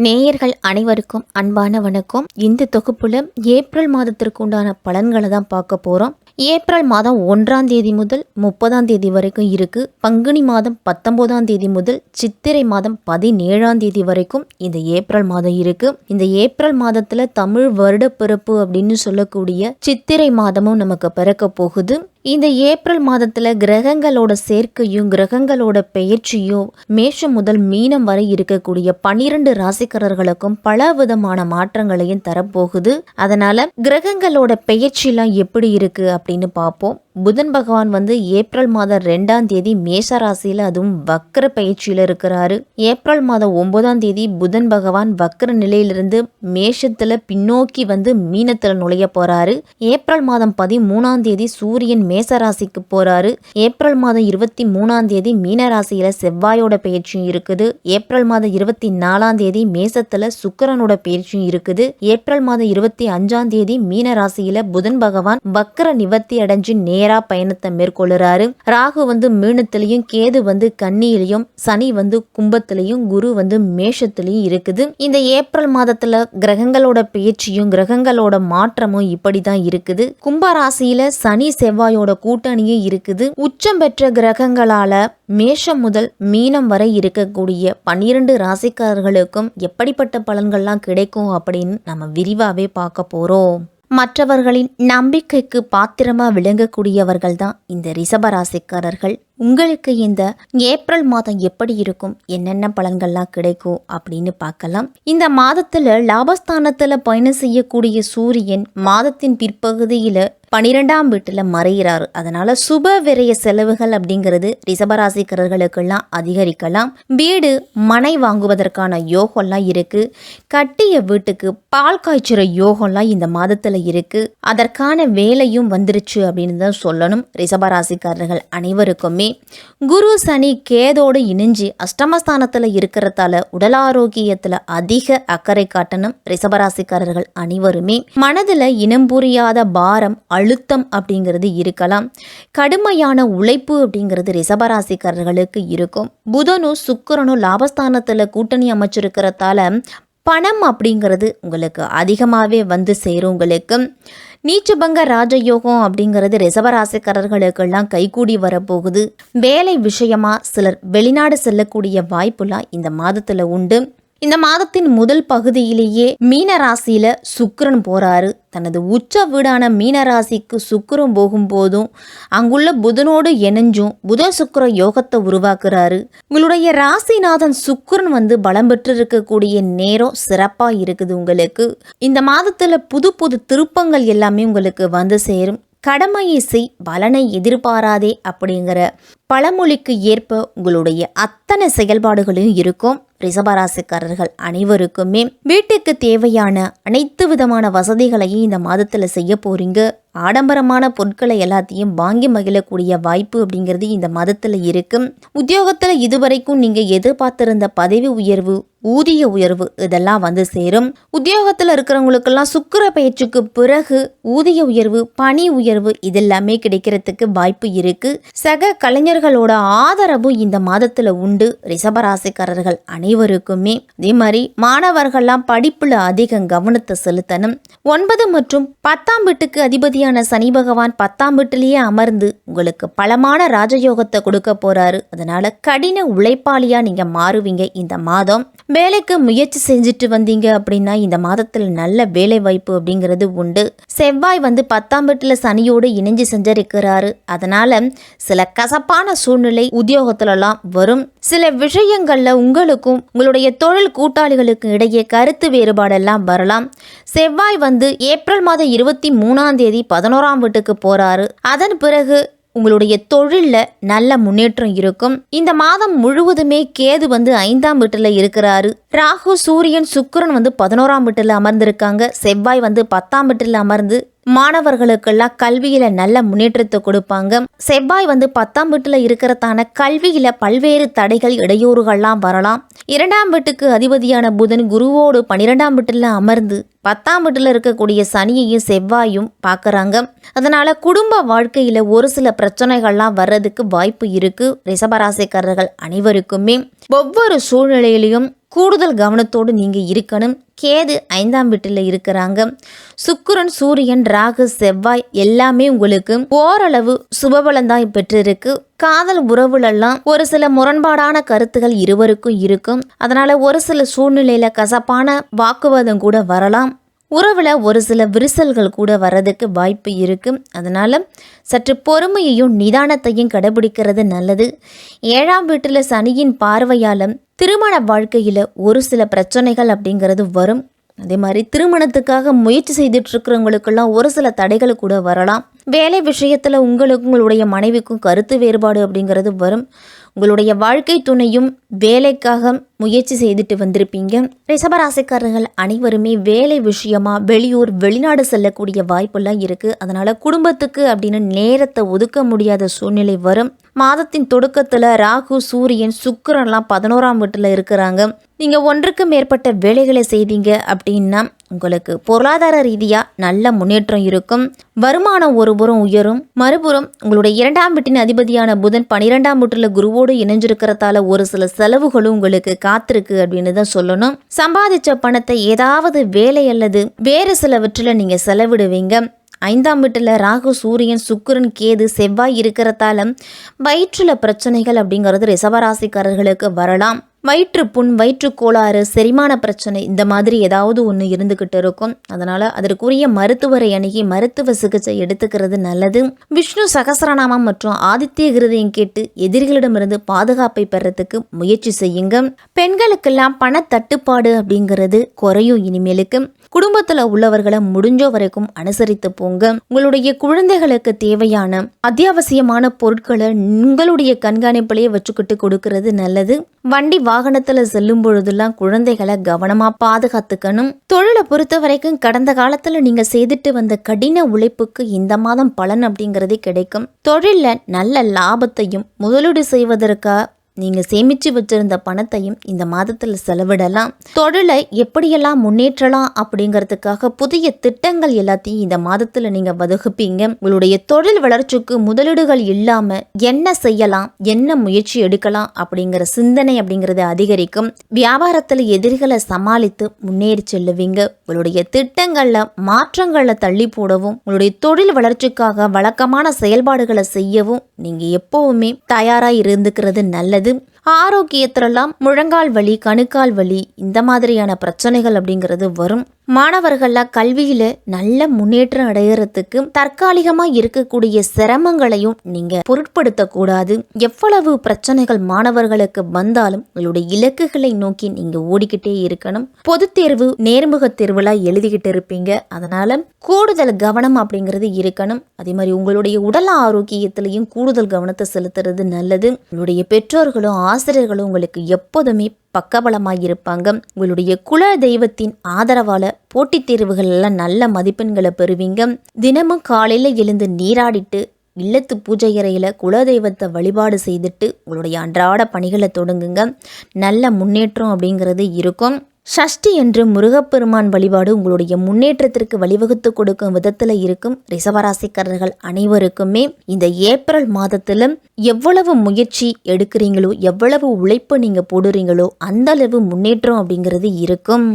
நேயர்கள் அனைவருக்கும் அன்பான வணக்கம். இந்த தொகுப்புல ஏப்ரல் மாதத்திற்கு உண்டான பலன்களை தான் பார்க்க போறோம். ஏப்ரல் மாதம் 1ஆம் தேதி முதல் 30ஆம் தேதி வரைக்கும் இருக்கு. பங்குனி மாதம் 19ஆம் தேதி முதல் சித்திரை மாதம் 17ஆம் தேதி வரைக்கும் இந்த ஏப்ரல் மாதம் இருக்கு. இந்த ஏப்ரல் மாதத்துல தமிழ் வருட பிறப்பு அப்படின்னு சொல்லக்கூடிய சித்திரை மாதமும் நமக்கு பிறக்க போகுது. இந்த ஏப்ரல் மாதத்துல கிரகங்களோட சேர்க்கையும் கிரகங்களோட பெயர்ச்சியும் மேஷம் முதல் மீனம் வரை இருக்கக்கூடிய 12 ராசிக்காரர்களுக்கும் பல விதமான மாற்றங்களையும் தரப்போகுது. அதனால கிரகங்களோட பெயர்ச்சிலாம் எப்படி இருக்கு அப்படின்னு பார்ப்போம். புதன் பகவான் ஏப்ரல் மாதம் 2ஆம் தேதி மேஷ ராசியில அதுவும் வக்ர பயிற்சியில இருக்கிறாரு. ஏப்ரல் மாதம் 9ஆம் தேதி புதன் பகவான் வக்ர நிலையிலிருந்து மேஷத்துல பின்னோக்கி மீனத்துல நுழைய போறாரு. ஏப்ரல் மாதம் 13ஆம் தேதி சூரியன் மேச ராசிக்கு போறாரு. ஏப்ரல் மாதம் 23ஆம் தேதி மீன ராசியில செவ்வாயோட பயிற்சியும் இருக்குது. ஏப்ரல் மாதம் 24ஆம் தேதி மேசத்துல சுக்கிரனோட பயிற்சியும் இருக்குது. ஏப்ரல் மாதம் 25ஆம் தேதி மீன ராசியில புதன் பகவான் வக்ர நிவர்த்தி அடைஞ்சு நேரா பயணத்தை மேற்கொள்ளுறாரு. ராகு மீனத்திலையும், கேது கன்னியிலையும், சனி கும்பத்திலையும், குரு மேஷத்திலையும் இருக்குது. இந்த ஏப்ரல் மாதத்துல கிரகங்களோட பயிற்சியும் கிரகங்களோட மாற்றமும் இப்படிதான் இருக்குது. கும்ப ராசியில சனி செவ்வாயோட கூட்டணியும் இருக்குது. உச்சம் பெற்ற கிரகங்களால மேஷம் முதல் மீனம் வரை இருக்கக்கூடிய 12 ராசிக்காரர்களுக்கும் எப்படிப்பட்ட பலன்கள்லாம் கிடைக்கும் அப்படின்னு நம்ம விரிவாவே பார்க்க போறோம். மற்றவர்களின் நம்பிக்கைக்கு பாத்திரமா விளங்கக்கூடியவர்கள் தான் இந்த ரிஷபராசிக்காரர்கள். உங்களுக்கு இந்த ஏப்ரல் மாதம் எப்படி இருக்கும், என்னென்ன பலன்கள்லாம் கிடைக்கும் அப்படின்னு பார்க்கலாம். இந்த மாதத்துல லாபஸ்தானத்துல பயணம் செய்யக்கூடிய சூரியன் மாதத்தின் பிற்பகுதியில 12ஆம் வீட்டுல மறைகிறாரு. அதனால சுப விரய செலவுகள் அப்படிங்கிறது ரிஷபராசிக்காரர்களுக்கெல்லாம் அதிகரிக்கலாம். வீடு மனை வாங்குவதற்கான யோகம்லாம் இருக்கு. கட்டிய வீட்டுக்கு பால் காய்ச்சுற யோகம்லாம் இந்த மாதத்துல இருக்கு. அதற்கான வேலையும் வந்துருச்சு அப்படின்னு தான் சொல்லணும். ரிஷபராசிக்காரர்கள் அனைவருக்குமே குரு சனி கேதோடு இணைஞ்சு அஷ்டமஸ்தானத்துல இருக்கிறதால உடல் ஆரோக்கியத்துல அதிக அக்கறை காட்டணும். ரிஷபராசிக்காரர்கள் அனைவருமே மனதுல இனம் புரியாத பாரம், அழுத்தம் அப்படிங்கிறது இருக்கலாம். கடுமையான உழைப்பு அப்படிங்கிறது ரிஷபராசிக்காரர்களுக்கு இருக்கும். புதனும் சுக்கிரனும் லாபஸ்தானத்துல கூட்டணி அமைச்சிருக்கிறதால பணம் அப்படிங்கிறது உங்களுக்கு அதிகமாகவே சேரும். உங்களுக்கு நீச்சபங்க ராஜயோகம் அப்படிங்கிறது ரிஷபராசிக்காரர்களுக்கெல்லாம் கைகூடி வரப்போகுது. வேலை விஷயமா சிலர் வெளிநாடு செல்லக்கூடிய வாய்ப்புலாம் இந்த மாதத்துல உண்டு. இந்த மாதத்தின் முதல் பகுதியிலேயே மீன ராசியில சுக்கிரன் போறாரு. தனது உச்ச வீடான மீனராசிக்கு சுக்கிரன் போகும்போதும் அங்குள்ள புதனோடு இணைஞ்சும் புத சுக்கிர யோகத்தை உருவாக்குறாரு. உங்களுடைய ராசிநாதன் சுக்கிரன் பலம் பெற்று இருக்கக்கூடிய நேரம் சிறப்பா இருக்குது. உங்களுக்கு இந்த மாதத்துல புது புது திருப்பங்கள் எல்லாமே உங்களுக்கு சேரும். கடமையை செய், பலனை எதிர்பாராதே அப்படிங்கிற பழமொழிக்கு ஏற்ப உங்களுடைய அத்தனை செயல்பாடுகளும் இருக்கும். ரிஷபராசிக்காரர்கள் அனைவருக்குமே வீட்டுக்கு தேவையான அனைத்து விதமான வசதிகளையும் இந்த மாதத்துல செய்ய போறீங்க. ஆடம்பரமான பொருட்களை எல்லாத்தையும் வாங்கி மகிழக்கூடிய வாய்ப்பு அப்படிங்கிறது இந்த மாதத்துல இருக்கு. உத்தியோகத்துல இதுவரைக்கும் நீங்க எதிர்பார்த்திருந்த பதவி உயர்வு, ஊதிய உயர்வு இதெல்லாம் சேரும். உத்தியோகத்துல இருக்கிறவங்களுக்கெல்லாம் சுக்கிர பயிற்சிக்கு பிறகு ஊதிய உயர்வு, பணி உயர்வு இதெல்லாமே கிடைக்கிறதுக்கு வாய்ப்பு இருக்கு. சக கலைஞர்களோட ஆதரவு இந்த மாதத்துல உண்டு. ரிஷபராசிக்காரர்கள் அனைவருக்குமே அதே மாதிரி மாணவர்கள்லாம் படிப்புல அதிக கவனத்தை செலுத்தணும். 9 மற்றும் 10ஆம் வீட்டுக்கு அதிபதியான சனி பகவான் 10ஆம் வீட்டிலேயே அமர்ந்து உங்களுக்கு பலமான ராஜயோகத்தை கொடுக்க போறாரு. அதனால கடின உழைப்பாளியா நீங்க மாறுவீங்க. இந்த மாதம் வேலைக்கு முயற்சி செஞ்சுட்டு வந்தீங்க அப்படின்னா இந்த மாதத்துல நல்ல வேலை வாய்ப்பு அப்படிங்கிறது உண்டு. செவ்வாய் 10ஆம் வீட்டுல சனியோடு இணைஞ்சு செஞ்சிருக்கிறாரு. அதனால சில கசப்பான சூழ்நிலை உத்தியோகத்துலலாம் வரும். சில விஷயங்கள்ல உங்களுக்கும் உங்களுடைய தொழில் கூட்டாளிகளுக்கு இடையே கருத்து வேறுபாடெல்லாம் வரலாம். செவ்வாய் ஏப்ரல் மாதம் 23ஆம் தேதி 11ஆம் வீட்டுக்கு போறாரு. அதன் பிறகு உங்களுடைய தொழில்ல நல்ல முன்னேற்றம் இருக்கும். இந்த மாதம் முழுவதுமே கேது 5ஆம் வீட்டுல இருக்கிறாரு. ராகு, சூரியன், சுக்கிரன் 11ஆம் வீட்டுல அமர்ந்திருக்காங்க. செவ்வாய் 10ஆம் வீட்டுல அமர்ந்து மாணவர்களுக்கெல்லாம் கல்வியில நல்ல முன்னேற்றத்தை கொடுப்பாங்க. செவ்வாய் 10ஆம் வீட்டுல இருக்கிறதான கல்வியில பல்வேறு தடைகள், இடையூறுகள்லாம் வரலாம். 2ஆம் வீட்டுக்கு அதிபதியான புதன் குருவோடு 12ஆம் வீட்டுல அமர்ந்து 10ஆம் வீட்டுல இருக்கக்கூடிய சனியையும் செவ்வாயும் பார்க்கறாங்க. அதனால குடும்ப வாழ்க்கையில ஒரு சில பிரச்சனைகள்லாம் வர்றதுக்கு வாய்ப்பு இருக்கு. ரிஷபராசிக்காரர்கள் அனைவருக்குமே ஒவ்வொரு சூழ்நிலையிலையும் கூடுதல் கவனத்தோடு நீங்கள் இருக்கணும். கேது 5ஆம் வீட்டில் இருக்கிறாங்க. சுக்கிரன், சூரியன், ராகு, செவ்வாய் எல்லாமே உங்களுக்கு ஓரளவு சுபபலம்தான் பெற்றிருக்கு. காதல் உறவுலெல்லாம் ஒரு சில முரண்பாடான கருத்துகள் இருவருக்கும் இருக்கும். அதனால ஒரு சில சூழ்நிலையில கசப்பான வாக்குவாதம் கூட வரலாம். உறவில் ஒரு சில விரிசல்கள் கூட வர்றதுக்கு வாய்ப்பு இருக்கு. அதனால சற்று பொறுமையையும் நிதானத்தையும் கடைபிடிக்கிறது நல்லது. 7ஆம் வீட்டில் சனியின் பார்வையால் திருமண வாழ்க்கையில் ஒரு சில பிரச்சனைகள் அப்படிங்கிறது வரும். அதே மாதிரி திருமணத்துக்காக முயற்சி செய்துட்டு இருக்கிறவங்களுக்கெல்லாம் ஒரு சில தடைகள் கூட வரலாம். வேலை விஷயத்தில் உங்களுக்கும் உங்களுடைய மனைவிக்கும் கருத்து வேறுபாடு அப்படிங்கிறது வரும். உங்களுடைய வாழ்க்கை துணையும் வேலைக்காக முயற்சி செய்துட்டு வந்திருப்பீங்க. ரிஷபராசிக்காரர்கள் அனைவருமே வேலை விஷயமா வெளியூர் வெளிநாடு செல்லக்கூடிய வாய்ப்பெல்லாம் இருக்குது. அதனால் குடும்பத்துக்கு அப்படின்னு நேரத்தை ஒதுக்க முடியாத சூழ்நிலை வரும். மாதத்தின் தொடக்கத்தில் ராகு, சூரியன், சுக்கிரன்லாம் 11ஆம் வீட்டில் இருக்கிறாங்க. நீங்கள் ஒன்றுக்கு மேற்பட்ட வேலைகளை செய்தீங்க அப்படின்னா உங்களுக்கு பொருளாதார ரீதியாக நல்ல முன்னேற்றம் இருக்கும். வருமானம் ஒருபுறம் உயரும். மறுபுறம் உங்களுடைய 2ஆம் வீட்டின் அதிபதியான புதன் 12ஆம் வீட்டில் குருவோடு இணைஞ்சிருக்கிறதால ஒரு சில செலவுகளும் உங்களுக்கு காத்திருக்கு அப்படின்னு தான் சொல்லணும். சம்பாதிச்ச பணத்தை ஏதாவது வேலை அல்லது வேறு சிலவற்றில் நீங்கள் செலவிடுவீங்க. 5ஆம் வீட்டில் ராகு, சூரியன், சுக்கிரன், கேது, செவ்வாய் இருக்கிறதால வயிற்றில் பிரச்சனைகள் அப்படிங்கிறது ரிஷபராசிக்காரர்களுக்கு வரலாம். வயிற்று புண், வயிற்று கோளாறு, செரிமான பிரச்சனை இந்த மாதிரி ஏதாவது ஒன்று இருந்துக்கிட்டு இருக்கும். அதனால் அதற்குரிய மருத்துவரை அணுகி மருத்துவ சிகிச்சை எடுத்துக்கிறது நல்லது. விஷ்ணு சகஸ்ரநாமம் மற்றும் ஆதித்ய கிருதையும் கேட்டு எதிரிகளிடமிருந்து பாதுகாப்பை பெறத்துக்கு முயற்சி செய்யுங்க. பெண்களுக்கெல்லாம் பண தட்டுப்பாடு அப்படிங்கிறது குறையும். இனிமேலுக்கு குடும்பத்தில் உள்ளவர்களை முடிஞ்ச வரைக்கும் அனுசரித்து போங்க. உங்களுடைய குழந்தைகளுக்கு தேவையான அத்தியாவசியமான பொருட்களை உங்களுடைய கண்காணிப்பிலேயே வச்சுக்கிட்டு கொடுக்கறது நல்லது. வண்டி வாகனத்துல செல்லும் பொழுதெல்லாம் குழந்தைகளை கவனமா பாதுகாத்துக்கணும். தொழிலை பொறுத்த வரைக்கும் கடந்த காலத்துல நீங்க செய்துட்டு வந்த கடின உழைப்புக்கு இந்த மாதம் பலன் அப்படிங்கிறதே கிடைக்கும். தொழில நல்ல லாபத்தையும் முதலீடு செய்வதற்காக நீங்கள் சேமித்து வச்சிருந்த பணத்தையும் இந்த மாதத்தில் செலவிடலாம். தொழிலை எப்படியெல்லாம் முன்னேற்றலாம் அப்படிங்கிறதுக்காக புதிய திட்டங்கள் எல்லாத்தையும் இந்த மாதத்தில் நீங்கள் வகுப்பீங்க. உங்களுடைய தொழில் வளர்ச்சிக்கு முதலீடுகள் இல்லாமல் என்ன செய்யலாம், என்ன முயற்சி எடுக்கலாம் அப்படிங்கிற சிந்தனை அப்படிங்கிறது அதிகரிக்கும். வியாபாரத்தில் எதிரிகளை சமாளித்து முன்னேறி செல்லுவீங்க. உங்களுடைய திட்டங்களில் மாற்றங்களை தள்ளி போடவும் உங்களுடைய தொழில் வளர்ச்சிக்காக வழக்கமான செயல்பாடுகளை செய்யவும் நீங்கள் எப்பவுமே தயாராக இருந்துக்கிறது நல்லது. ஆரோக்கியத்திலெல்லாம் முழங்கால் வலி, கணுக்கால் வலி இந்த மாதிரியான பிரச்சனைகள் அப்படிங்கிறது வரும். மாணவர்கள்லாம் கல்வியில நல்ல முன்னேற்றம் அடைகிறதுக்கு தற்காலிகமாக இருக்கக்கூடிய சிரமங்களையும் நீங்க பொருட்படுத்தக்கூடாது. எவ்வளவு பிரச்சனைகள் மாணவர்களுக்கு வந்தாலும் உங்களுடைய இலக்குகளை நோக்கி நீங்க ஓடிக்கிட்டே இருக்கணும். பொது தேர்வு, நேர்முக தேர்வுலாம் எழுதிக்கிட்டு இருப்பீங்க. அதனால கூடுதல் கவனம் அப்படிங்கிறது இருக்கணும். அதே மாதிரி உங்களுடைய உடல் ஆரோக்கியத்திலையும் கூடுதல் கவனத்தை செலுத்துறது நல்லது. உங்களுடைய பெற்றோர்களும் ஆசிரியர்களும் உங்களுக்கு எப்போதுமே பக்கபலமாக இருப்பாங்க. உங்களுடைய குல தெய்வத்தின் ஆதரவால போட்டித் தேர்வுகள் எல்லாம் நல்ல மதிப்பெண்களை பெறுவீங்க. தினமும் காலையில் எழுந்து நீராடிட்டு இல்லத்து பூஜை அறையில் குலதெய்வத்தை வழிபாடு செய்துட்டு உங்களுடைய அன்றாட பணிகளை தொடங்குங்க. நல்ல முன்னேற்றம் அப்படிங்கிறது இருக்கும். ஷஷ்டி என்று முருகப்பெருமான் வழிபாடு உங்களுடைய முன்னேற்றத்திற்கு வழிவகுத்து கொடுக்கும் விதத்தில் இருக்கும். ரிஷபராசிக்காரர்கள் அனைவருக்குமே இந்த ஏப்ரல் மாதத்தில் எவ்வளவு முயற்சி எடுக்கிறீங்களோ, எவ்வளவு உழைப்பு நீங்கள் போடுறீங்களோ அந்த அளவு முன்னேற்றம் அப்படிங்கிறது இருக்கும்.